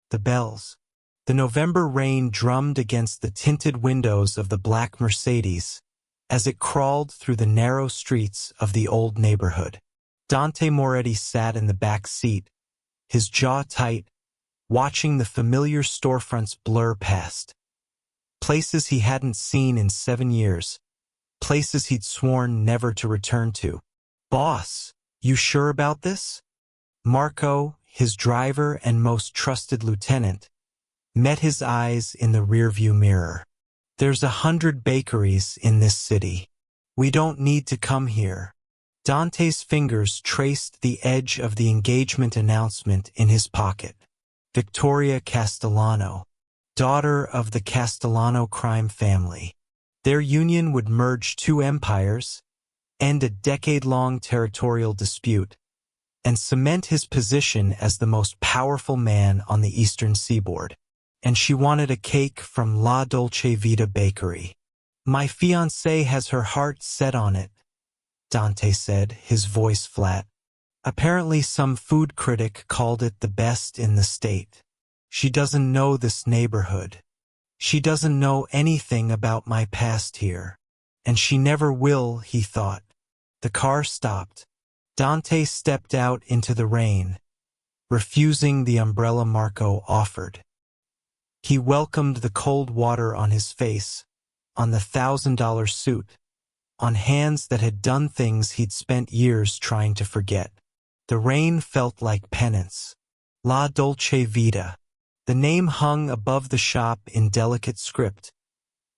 the bells. The November rain drummed against the tinted windows of the black Mercedes as it crawled through the narrow streets of the old neighborhood. Dante Moretti sat in the back seat, his jaw tight, watching the familiar storefronts blur past. Places he hadn't seen in 7 years, places he'd sworn never to return to. "Boss, you sure about this?" Marco, his driver and most trusted lieutenant, met his eyes in the rearview mirror. "There's 100 bakeries in this city. We don't need to come here." Dante's fingers traced the edge of the engagement announcement in his pocket. Victoria Castellano, daughter of the Castellano crime family. Their union would merge 2 empires, end a decade-long territorial dispute, and cement his position as the most powerful man on the eastern seaboard. And she wanted a cake from La Dolce Vita Bakery. "My fiancée has her heart set on it," Dante said, his voice flat. "Apparently some food critic called it the best in the state. She doesn't know this neighborhood. She doesn't know anything about my past here. And she never will," he thought. The car stopped. Dante stepped out into the rain, refusing the umbrella Marco offered. He welcomed the cold water on his face, on the $1,000 suit, on hands that had done things he'd spent years trying to forget. The rain felt like penance. La Dolce Vita. The name hung above the shop in delicate script,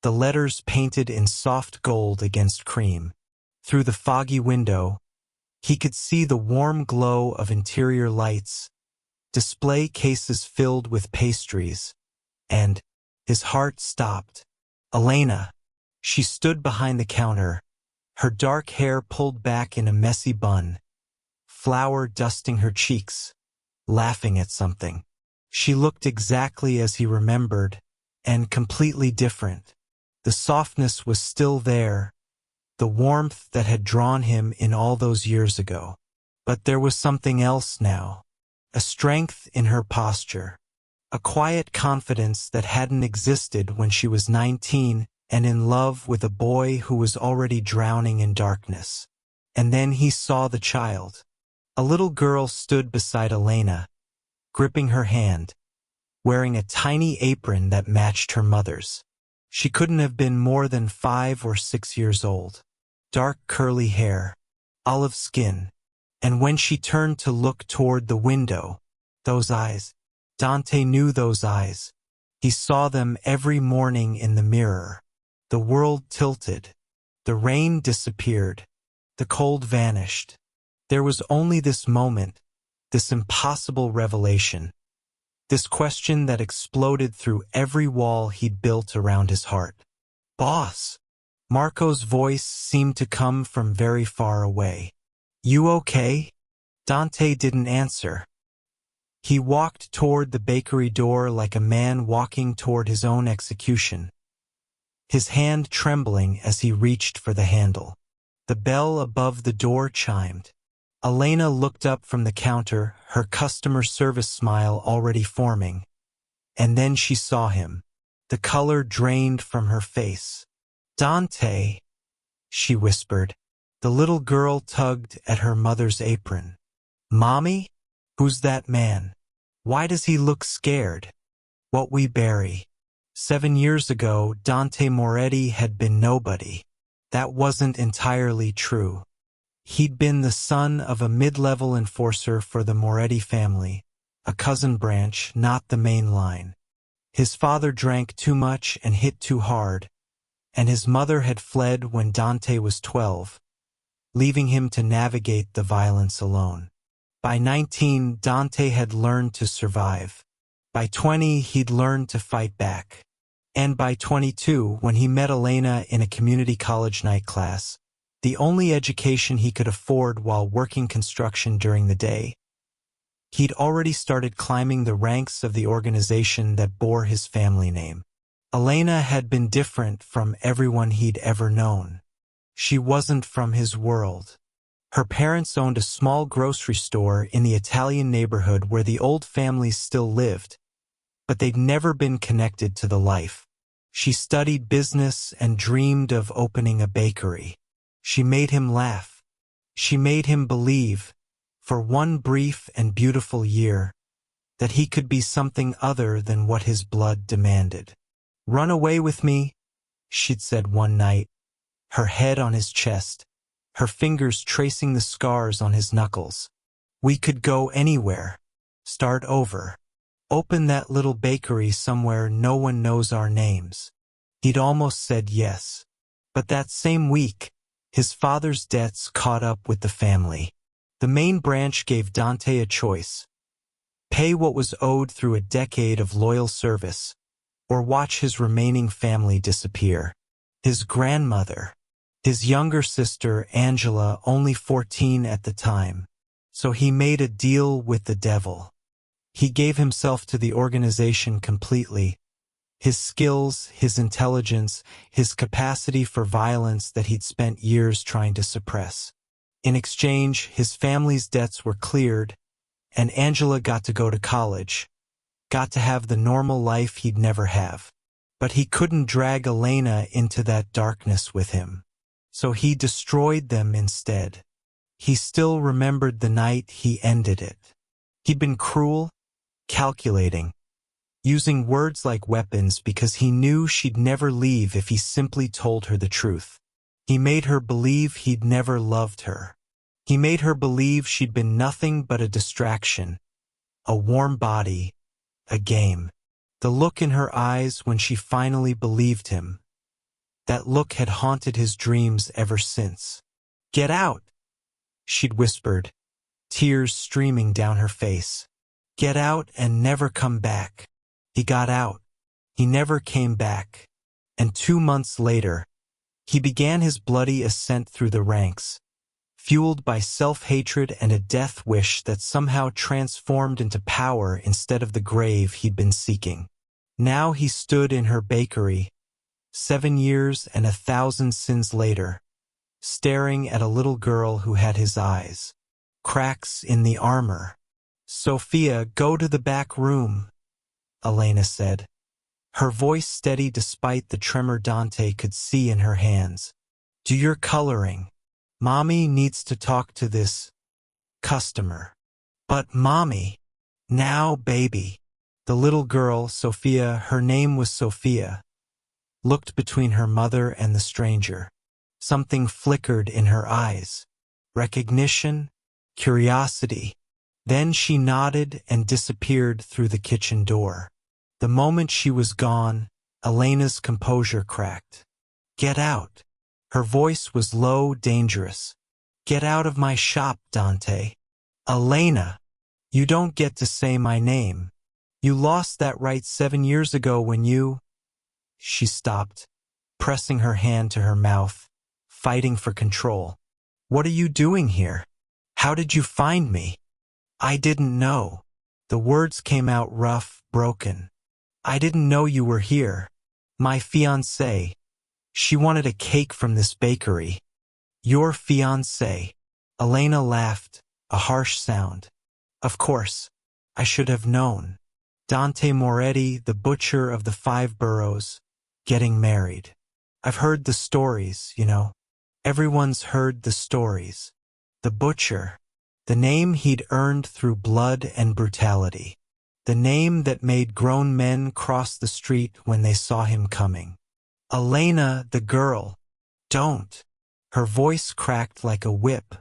the letters painted in soft gold against cream. Through the foggy window, he could see the warm glow of interior lights, display cases filled with pastries, and his heart stopped. Elena. She stood behind the counter, her dark hair pulled back in a messy bun, flour dusting her cheeks, laughing at something. She looked exactly as he remembered, and completely different. The softness was still there, the warmth that had drawn him in all those years ago. But there was something else now, a strength in her posture, a quiet confidence that hadn't existed when she was 19 and in love with a boy who was already drowning in darkness. And then he saw the child. A little girl stood beside Elena, gripping her hand, wearing a tiny apron that matched her mother's. She couldn't have been more than 5 or 6 years old. Dark curly hair, olive skin, and when she turned to look toward the window, those eyes. Dante knew those eyes. He saw them every morning in the mirror. The world tilted. The rain disappeared. The cold vanished. There was only this moment, this impossible revelation, this question that exploded through every wall he'd built around his heart. "Boss." Marco's voice seemed to come from very far away. "You okay?" Dante didn't answer. He walked toward the bakery door like a man walking toward his own execution, his hand trembling as he reached for the handle. The bell above the door chimed. Elena looked up from the counter, her customer service smile already forming. And then she saw him. The color drained from her face. "Dante," she whispered. The little girl tugged at her mother's apron. "Mommy? Who's that man? Why does he look scared?" "What we bury." 7 years ago, Dante Moretti had been nobody. That wasn't entirely true. He'd been the son of a mid-level enforcer for the Moretti family, a cousin branch, not the main line. His father drank too much and hit too hard, and his mother had fled when Dante was 12, leaving him to navigate the violence alone. By 19, Dante had learned to survive. By 20, he'd learned to fight back. And by 22, when he met Elena in a community college night class, the only education he could afford while working construction during the day, he'd already started climbing the ranks of the organization that bore his family name. Elena had been different from everyone he'd ever known. She wasn't from his world. Her parents owned a small grocery store in the Italian neighborhood where the old families still lived, but they'd never been connected to the life. She studied business and dreamed of opening a bakery. She made him laugh. She made him believe, for one brief and beautiful year, that he could be something other than what his blood demanded. "Run away with me," she'd said one night, her head on his chest, her fingers tracing the scars on his knuckles. "We could go anywhere. Start over. Open that little bakery somewhere no one knows our names." He'd almost said yes. But that same week, his father's debts caught up with the family. The main branch gave Dante a choice: pay what was owed through a decade of loyal service, or watch his remaining family disappear. His grandmother, his younger sister Angela, only 14 at the time. So he made a deal with the devil. He gave himself to the organization completely. His skills, his intelligence, his capacity for violence that he'd spent years trying to suppress. In exchange, his family's debts were cleared, and Angela got to go to college, got to have the normal life he'd never have. But he couldn't drag Elena into that darkness with him. So he destroyed them instead. He still remembered the night he ended it. He'd been cruel, calculating, using words like weapons because he knew she'd never leave if he simply told her the truth. He made her believe he'd never loved her. He made her believe she'd been nothing but a distraction, a warm body, a game. The look in her eyes when she finally believed him, that look had haunted his dreams ever since. "Get out," she'd whispered, tears streaming down her face. "Get out and never come back." He got out. He never came back. And 2 months later, he began his bloody ascent through the ranks, fueled by self-hatred and a death wish that somehow transformed into power instead of the grave he'd been seeking. Now he stood in her bakery, 7 years and 1,000 sins later, staring at a little girl who had his eyes. Cracks in the armor. "Sophia, go to the back room," Elena said, her voice steady despite the tremor Dante could see in her hands. "Do your coloring. Mommy needs to talk to this customer." "But Mommy." "Now, baby." The little girl, Sophia, her name was Sophia, looked between her mother and the stranger. Something flickered in her eyes. Recognition, curiosity. Then she nodded and disappeared through the kitchen door. The moment she was gone, Elena's composure cracked. "Get out." Her voice was low, dangerous. "Get out of my shop, Dante." "Elena, you don't get to say my name. You lost that right 7 years ago when you—" She stopped, pressing her hand to her mouth, fighting for control. "What are you doing here? How did you find me?" "I didn't know." The words came out rough, broken. "I didn't know you were here. My fiancée. She wanted a cake from this bakery." "Your fiancée." Elena laughed, a harsh sound. "Of course. I should have known. Dante Moretti, the butcher of the 5 boroughs, getting married. I've heard the stories, you know. Everyone's heard the stories. The butcher. The name he'd earned through blood and brutality. The name that made grown men cross the street when they saw him coming. Elena, the girl. Don't." Her voice cracked like a whip.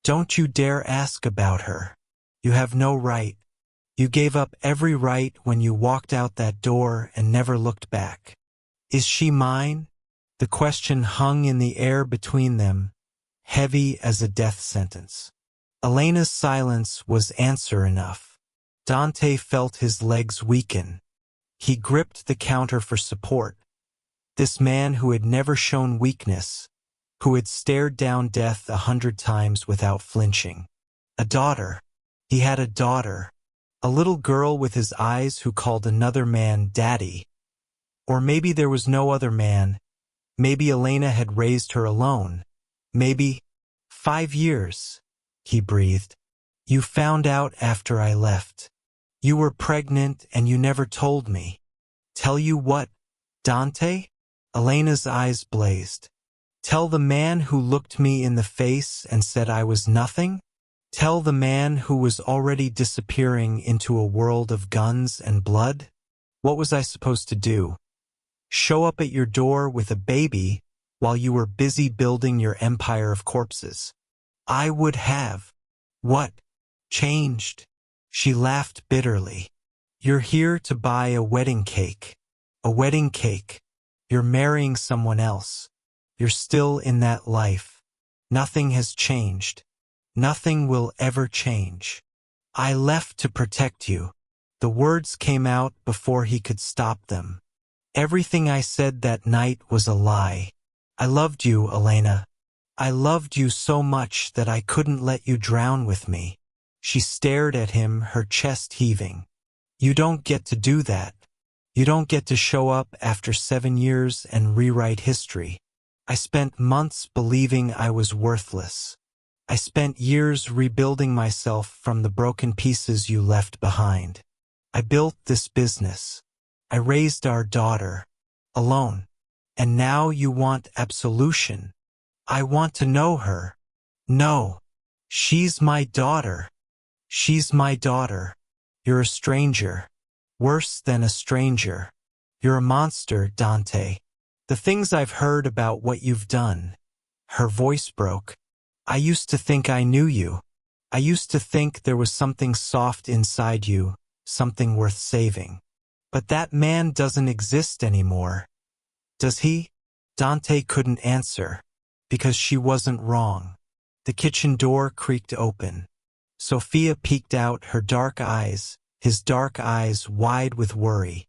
"Don't you dare ask about her. You have no right. You gave up every right when you walked out that door and never looked back. Is she mine?" The question hung in the air between them, heavy as a death sentence. Elena's silence was answer enough. Dante felt his legs weaken. He gripped the counter for support. This man who had never shown weakness, who had stared down death 100 times without flinching. A daughter. He had a daughter. A little girl with his eyes who called another man daddy. Or maybe there was no other man. Maybe Elena had raised her alone. Maybe 5 years, he breathed. You found out after I left. You were pregnant and you never told me. Tell you what, Dante? Elena's eyes blazed. Tell the man who looked me in the face and said I was nothing? Tell the man who was already disappearing into a world of guns and blood? What was I supposed to do? Show up at your door with a baby while you were busy building your empire of corpses? I would have. What? Changed? She laughed bitterly. You're here to buy a wedding cake. A wedding cake. You're marrying someone else. You're still in that life. Nothing has changed. Nothing will ever change. I left to protect you. The words came out before he could stop them. Everything I said that night was a lie. I loved you, Elena. I loved you so much that I couldn't let you drown with me. She stared at him, her chest heaving. You don't get to do that. You don't get to show up after 7 years and rewrite history. I spent months believing I was worthless. I spent years rebuilding myself from the broken pieces you left behind. I built this business. I raised our daughter. Alone. And now you want absolution. I want to know her. No. She's my daughter. She's my daughter. You're a stranger. Worse than a stranger. You're a monster, Dante. The things I've heard about what you've done. Her voice broke. I used to think I knew you. I used to think there was something soft inside you, something worth saving. But that man doesn't exist anymore. Does he? Dante couldn't answer, because she wasn't wrong. The kitchen door creaked open. Sophia peeked out, her dark eyes, his dark eyes wide with worry.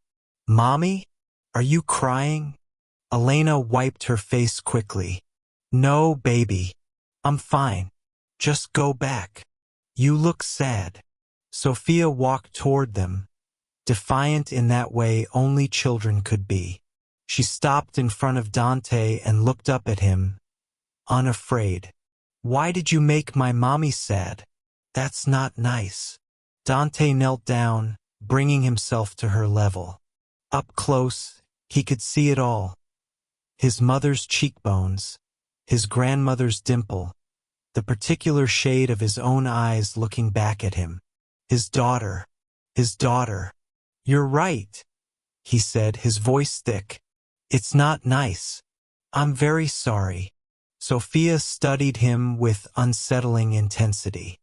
Mommy? Are you crying? Elena wiped her face quickly. No, baby. I'm fine. Just go back. You look sad. Sophia walked toward them, defiant in that way only children could be. She stopped in front of Dante and looked up at him, unafraid. Why did you make my mommy sad? That's not nice. Dante knelt down, bringing himself to her level. Up close, he could see it all. His mother's cheekbones, his grandmother's dimple, the particular shade of his own eyes looking back at him. His daughter. His daughter. You're right, he said, his voice thick. It's not nice. I'm very sorry. Sophia studied him with unsettling intensity.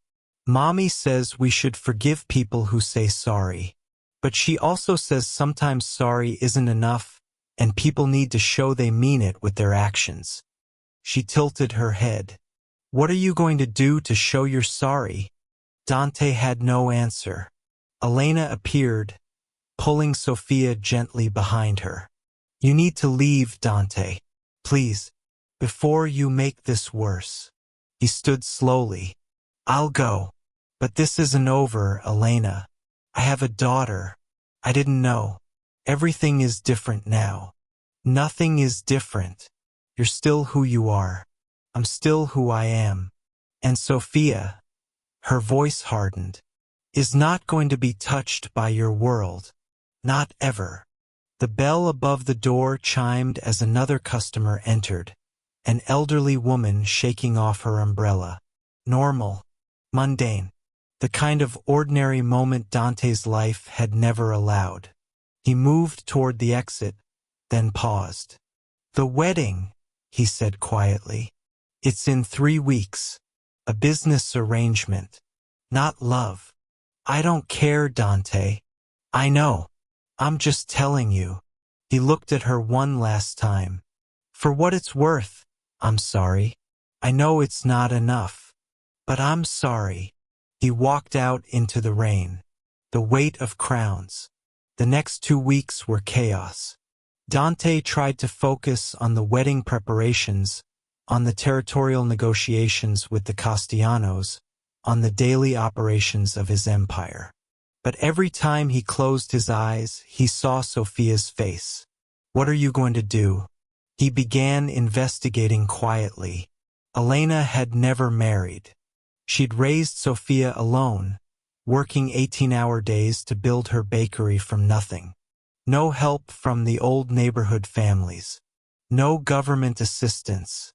Mommy says we should forgive people who say sorry. But she also says sometimes sorry isn't enough, and people need to show they mean it with their actions. She tilted her head. What are you going to do to show you're sorry? Dante had no answer. Elena appeared, pulling Sophia gently behind her. You need to leave, Dante. Please. Before you make this worse. He stood slowly. I'll go. But this isn't over, Elena. I have a daughter. I didn't know. Everything is different now. Nothing is different. You're still who you are. I'm still who I am. And Sophia, her voice hardened, is not going to be touched by your world. Not ever. The bell above the door chimed as another customer entered, an elderly woman shaking off her umbrella. Normal. Mundane. The kind of ordinary moment Dante's life had never allowed. He moved toward the exit, then paused. The wedding, he said quietly. It's in 3 weeks. A business arrangement. Not love. I don't care, Dante. I know. I'm just telling you. He looked at her one last time. For what it's worth, I'm sorry. I know it's not enough. But I'm sorry. He walked out into the rain. The weight of crowns. The next 2 weeks were chaos. Dante tried to focus on the wedding preparations, on the territorial negotiations with the Castellanos, on the daily operations of his empire. But every time he closed his eyes, he saw Sophia's face. What are you going to do? He began investigating quietly. Elena had never married. She'd raised Sophia alone, working 18-hour days to build her bakery from nothing. No help from the old neighborhood families. No government assistance.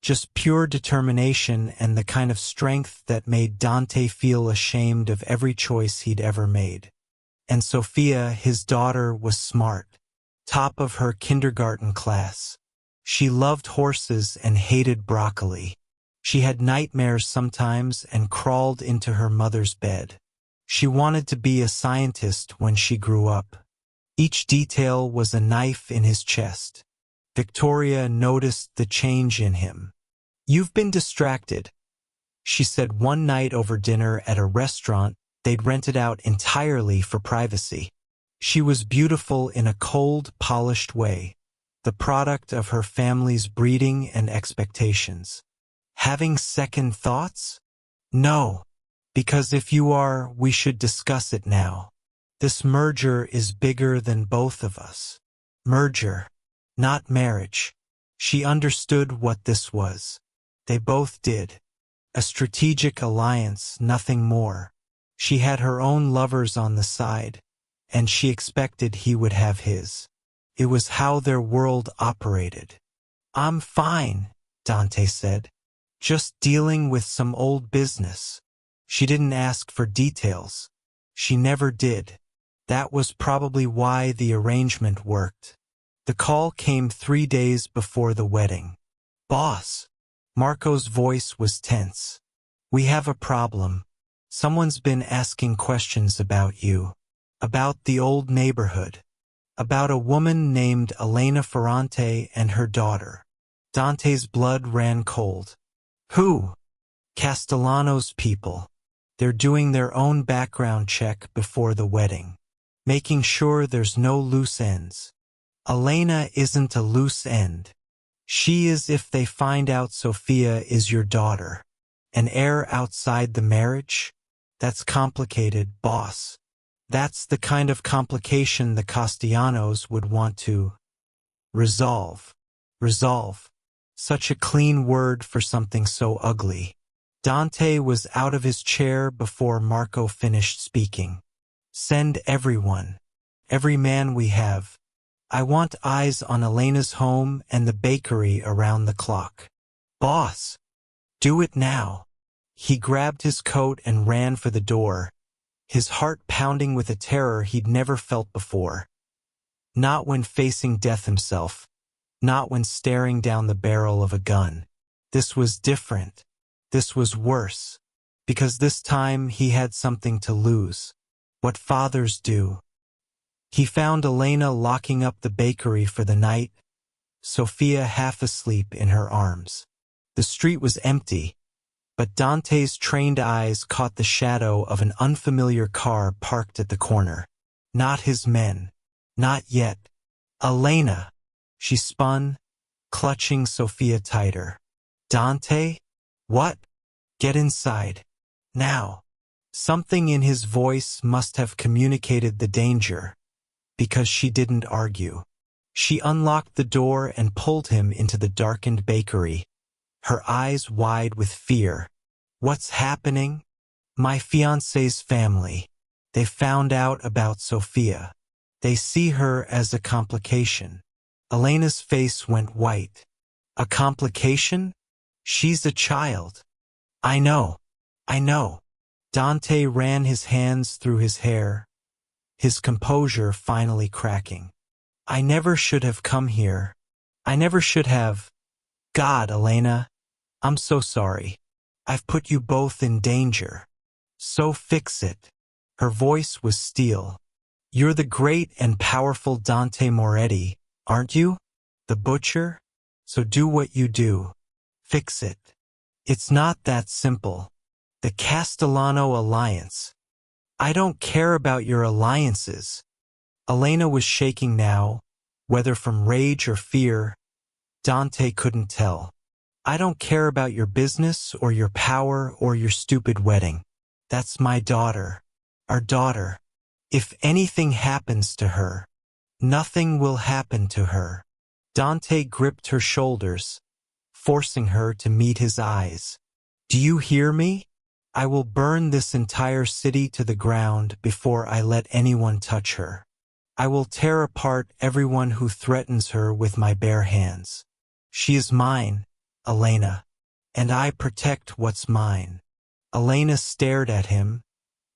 Just pure determination and the kind of strength that made Dante feel ashamed of every choice he'd ever made. And Sophia, his daughter, was smart. Top of her kindergarten class. She loved horses and hated broccoli. She had nightmares sometimes and crawled into her mother's bed. She wanted to be a scientist when she grew up. Each detail was a knife in his chest. Victoria noticed the change in him. "You've been distracted," she said one night over dinner at a restaurant they'd rented out entirely for privacy. She was beautiful in a cold, polished way, the product of her family's breeding and expectations. "Having second thoughts?" "No. Because if you are, we should discuss it now. This merger is bigger than both of us." Merger, not marriage. She understood what this was. They both did. A strategic alliance, nothing more. She had her own lovers on the side, and she expected he would have his. It was how their world operated. "I'm fine," Dante said. "Just dealing with some old business." She didn't ask for details. She never did. That was probably why the arrangement worked. The call came 3 days before the wedding. "Boss." Marco's voice was tense. "We have a problem. Someone's been asking questions about you. About the old neighborhood. About a woman named Elena Ferrante and her daughter." Dante's blood ran cold. "Who?" "Castellano's people. They're doing their own background check before the wedding. Making sure there's no loose ends." "Elena isn't a loose end. She is if they find out Sophia is your daughter. An heir outside the marriage? That's complicated, boss. That's the kind of complication the Castellanos would want to resolve. Resolve. Such a clean word for something so ugly." Dante was out of his chair before Marco finished speaking. "Send everyone. Every man we have. I want eyes on Elena's home and the bakery around the clock." "Boss." "Do it now." He grabbed his coat and ran for the door, his heart pounding with a terror he'd never felt before. Not when facing death himself. Not when staring down the barrel of a gun. This was different. This was worse. Because this time he had something to lose. What fathers do. He found Elena locking up the bakery for the night, Sophia half asleep in her arms. The street was empty, but Dante's trained eyes caught the shadow of an unfamiliar car parked at the corner. Not his men. Not yet. "Elena!" She spun, clutching Sophia tighter. "Dante? What?" "Get inside. Now." Something in his voice must have communicated the danger, because she didn't argue. She unlocked the door and pulled him into the darkened bakery, her eyes wide with fear. "What's happening?" "My fiancé's family. They found out about Sophia. They see her as a complication." Elena's face went white. "A complication? She's a child." I know. Dante ran his hands through his hair, his composure finally cracking. "I never should have come here. I never should have. God, Elena, I'm so sorry. I've put you both in danger. So fix it." Her voice was steel. "You're the great and powerful Dante Moretti, aren't you? The butcher? So do what you do. Fix it." "It's not that simple. The Castellano alliance. I don't care about your alliances." Elena was shaking now, whether from rage or fear. Dante couldn't tell. "I don't care about your business or your power or your stupid wedding. That's my daughter. Our daughter. If anything happens to her, nothing will happen to her." Dante gripped her shoulders, forcing her to meet his eyes. "Do you hear me? I will burn this entire city to the ground before I let anyone touch her. I will tear apart everyone who threatens her with my bare hands. She is mine, Elena, and I protect what's mine." Elena stared at him,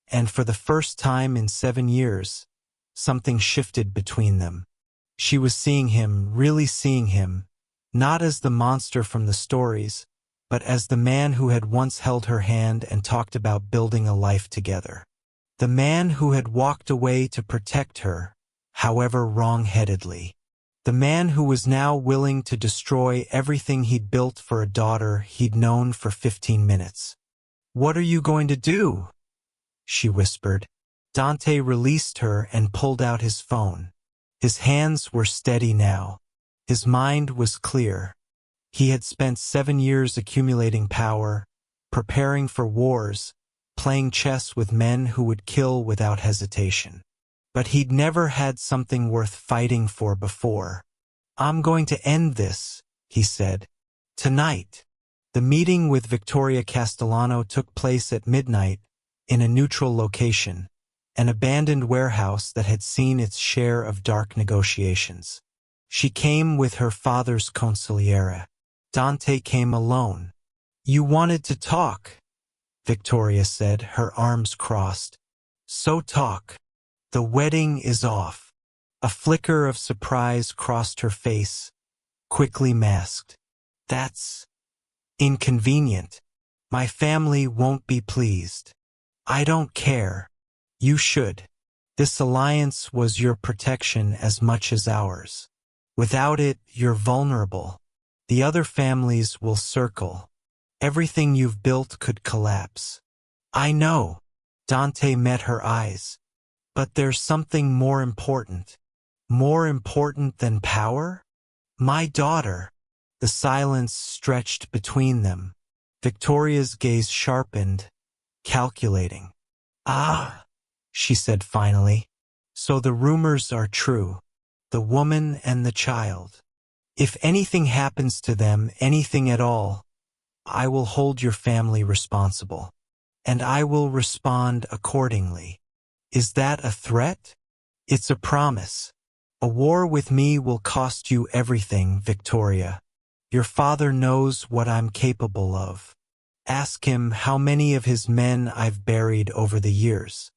and for the first time in 7 years, something shifted between them. She was seeing him, really seeing him, not as the monster from the stories, but as the man who had once held her hand and talked about building a life together. The man who had walked away to protect her, however wrong-headedly. The man who was now willing to destroy everything he'd built for a daughter he'd known for 15 minutes. "What are you going to do?" she whispered. Dante released her and pulled out his phone. His hands were steady now. His mind was clear. He had spent 7 years accumulating power, preparing for wars, playing chess with men who would kill without hesitation. But he'd never had something worth fighting for before. "I'm going to end this," he said. "Tonight." The meeting with Victoria Castellano took place at midnight in a neutral location, an abandoned warehouse that had seen its share of dark negotiations. She came with her father's consigliere. Dante came alone. "You wanted to talk," Victoria said, her arms crossed. "So talk. The wedding is off." A flicker of surprise crossed her face, quickly masked. "That's inconvenient. My family won't be pleased." "I don't care. You should. This alliance was your protection as much as ours. Without it, you're vulnerable. The other families will circle. Everything you've built could collapse." "I know." Dante met her eyes. "But there's something more important." "More important than power?" "My daughter." The silence stretched between them. Victoria's gaze sharpened, calculating. "Ah," she said finally. "So the rumors are true. The woman and the child. If anything happens to them, anything at all, I will hold your family responsible. And I will respond accordingly." "Is that a threat?" "It's a promise. A war with me will cost you everything, Victoria. Your father knows what I'm capable of. Ask him how many of his men I've buried over the years.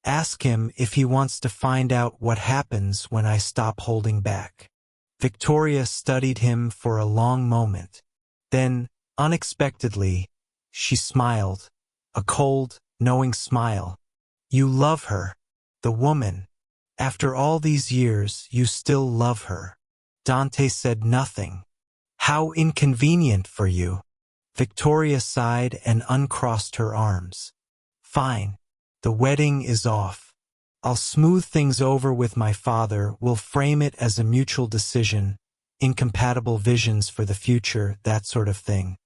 Ask him if he wants to find out what happens when I stop holding back." Victoria studied him for a long moment. Then, unexpectedly, she smiled, a cold, knowing smile. "You love her, the woman. After all these years, you still love her." Dante said nothing. "How inconvenient for you." Victoria sighed and uncrossed her arms. "Fine. The wedding is off. I'll smooth things over with my father. We'll frame it as a mutual decision, incompatible visions for the future, that sort of thing.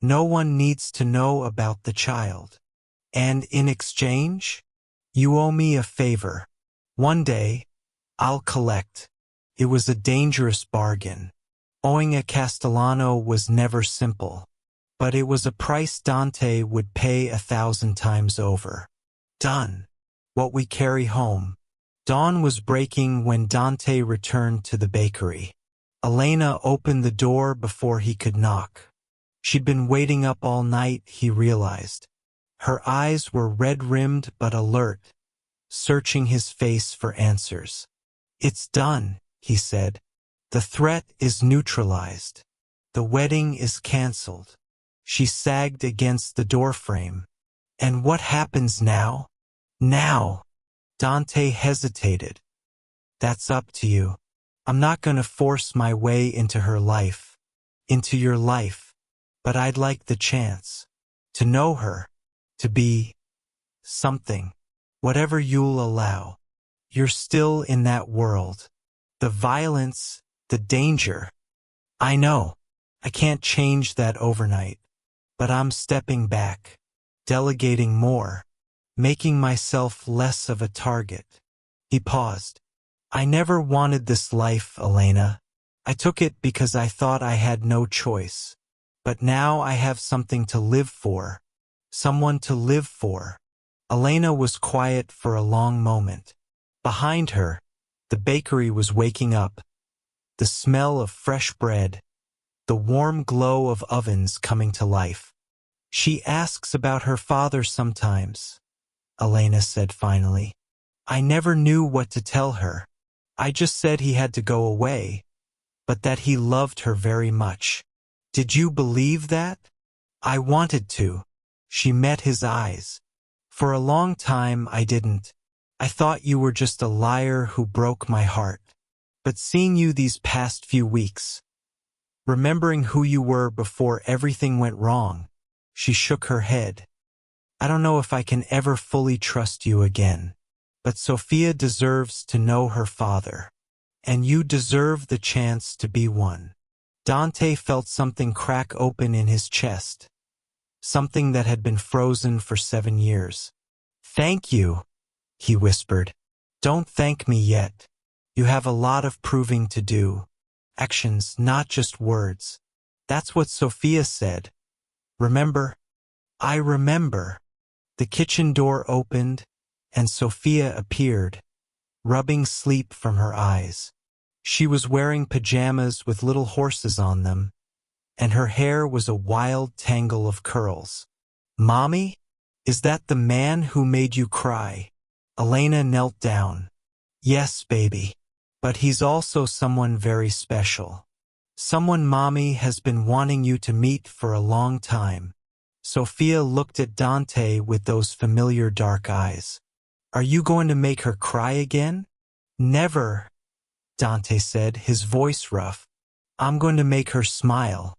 No one needs to know about the child. And in exchange, you owe me a favor. One day, I'll collect." It was a dangerous bargain. Owing a Castellano was never simple. But it was a price Dante would pay 1,000 times over. "Done. What we carry home." Dawn was breaking when Dante returned to the bakery. Elena opened the door before he could knock. She'd been waiting up all night, he realized. Her eyes were red-rimmed but alert, searching his face for answers. "It's done," he said. "The threat is neutralized. The wedding is canceled." She sagged against the doorframe. "And what happens now?" "Now?" Dante hesitated. "That's up to you. I'm not going to force my way into her life, into your life. But I'd like the chance. To know her. To be something. Whatever you'll allow. You're still in that world. The violence, the danger. I know. I can't change that overnight. But I'm stepping back. Delegating more. Making myself less of a target." He paused. "I never wanted this life, Elena. I took it because I thought I had no choice. But now I have something to live for. someone to live for. Elena was quiet for a long moment. Behind her, the bakery was waking up, the smell of fresh bread, the warm glow of ovens coming to life. She asks about her father sometimes, Elena said finally. I never knew what to tell her. I just said he had to go away, but that he loved her very much. Did you believe that? I wanted to. She met his eyes. For a long time I didn't. I thought you were just a liar who broke my heart. But seeing you these past few weeks, remembering who you were before everything went wrong, she shook her head. I don't know if I can ever fully trust you again. But Sophia deserves to know her father. And you deserve the chance to be one. Dante felt something crack open in his chest. Something that had been frozen for 7 years. Thank you, he whispered. Don't thank me yet. You have a lot of proving to do. Actions, not just words. That's what Sophia said. Remember? I remember. The kitchen door opened, and Sophia appeared, rubbing sleep from her eyes. She was wearing pajamas with little horses on them, and her hair was a wild tangle of curls. Mommy? Is that the man who made you cry? Elena knelt down. Yes, baby. But he's also someone very special. Someone Mommy has been wanting you to meet for a long time. Sophia looked at Dante with those familiar dark eyes. Are you going to make her cry again? Never, Dante said, his voice rough. I'm going to make her smile.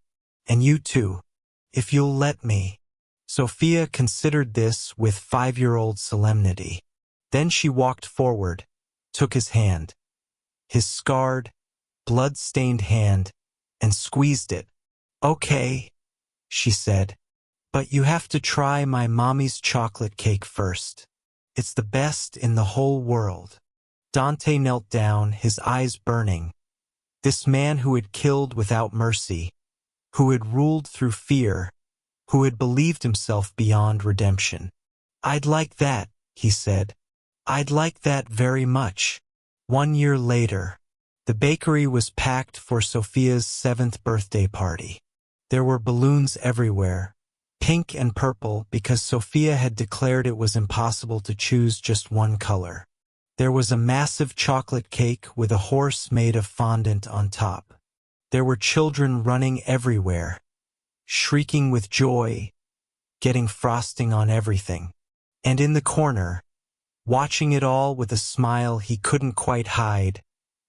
And you too, if you'll let me. Sophia considered this with 5-year-old solemnity. Then she walked forward, took his hand, his scarred, blood-stained hand, and squeezed it. Okay, she said, but you have to try my mommy's chocolate cake first. It's the best in the whole world. Dante knelt down, his eyes burning. This man who had killed without mercy, who had ruled through fear, who had believed himself beyond redemption. I'd like that, he said. I'd like that very much. 1 year later, the bakery was packed for Sophia's 7th birthday party. There were balloons everywhere, pink and purple, because Sophia had declared it was impossible to choose just one color. There was a massive chocolate cake with a horse made of fondant on top. There were children running everywhere, shrieking with joy, getting frosting on everything. And in the corner, watching it all with a smile he couldn't quite hide,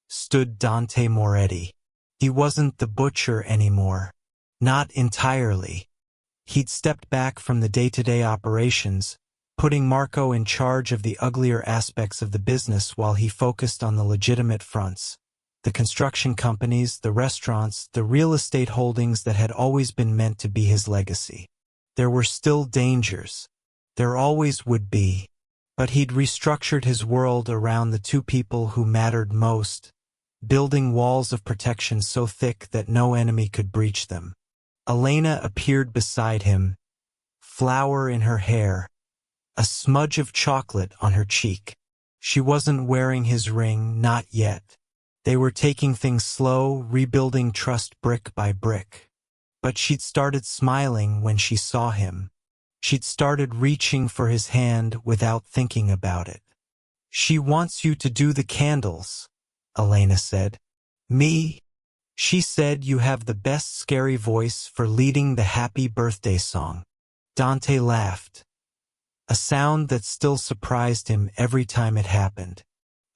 stood Dante Moretti. He wasn't the butcher anymore. Not entirely. He'd stepped back from the day-to-day operations, putting Marco in charge of the uglier aspects of the business while he focused on the legitimate fronts. The construction companies, the restaurants, the real estate holdings that had always been meant to be his legacy. There were still dangers. There always would be. But he'd restructured his world around the two people who mattered most, building walls of protection so thick that no enemy could breach them. Elena appeared beside him, flower in her hair, a smudge of chocolate on her cheek. She wasn't wearing his ring, not yet. They were taking things slow, rebuilding trust brick by brick. But she'd started smiling when she saw him. She'd started reaching for his hand without thinking about it. She wants you to do the candles, Elena said. Me? She said you have the best scary voice for leading the happy birthday song. Dante laughed, a sound that still surprised him every time it happened.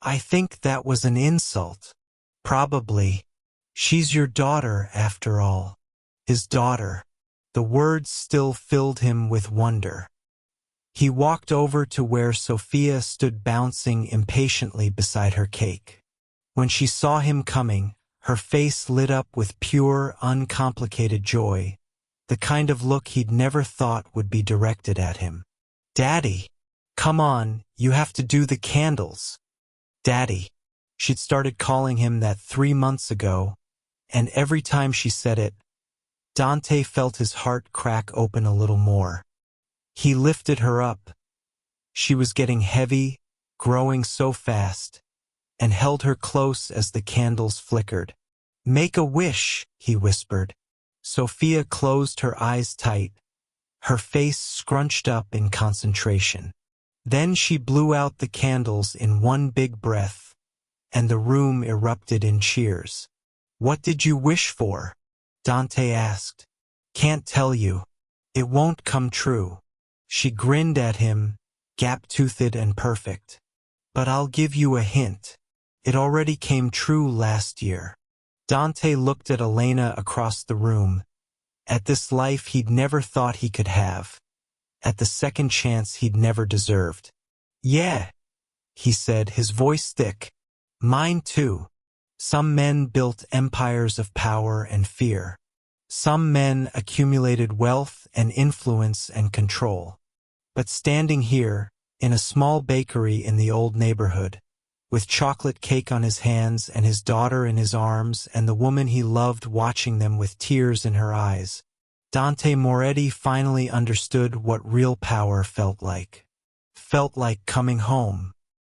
I think that was an insult. Probably. She's your daughter, after all. His daughter. The words still filled him with wonder. He walked over to where Sophia stood bouncing impatiently beside her cake. When she saw him coming, her face lit up with pure, uncomplicated joy, the kind of look he'd never thought would be directed at him. Daddy! Come on, you have to do the candles. Daddy. She'd started calling him that 3 months ago, and every time she said it, Dante felt his heart crack open a little more. He lifted her up. She was getting heavy, growing so fast, and held her close as the candles flickered. "Make a wish," he whispered. Sophia closed her eyes tight, her face scrunched up in concentration. Then she blew out the candles in one big breath, and the room erupted in cheers. "What did you wish for?" Dante asked. "Can't tell you. It won't come true." She grinned at him, gap-toothed and perfect. "But I'll give you a hint. It already came true last year." Dante looked at Elena across the room, at this life he'd never thought he could have, at the second chance he'd never deserved. "Yeah," he said, his voice thick. "Mine too. Some men built empires of power and fear. Some men accumulated wealth and influence and control. But standing here, in a small bakery in the old neighborhood, with chocolate cake on his hands and his daughter in his arms and the woman he loved watching them with tears in her eyes, Dante Moretti finally understood what real power felt like. Felt like coming home.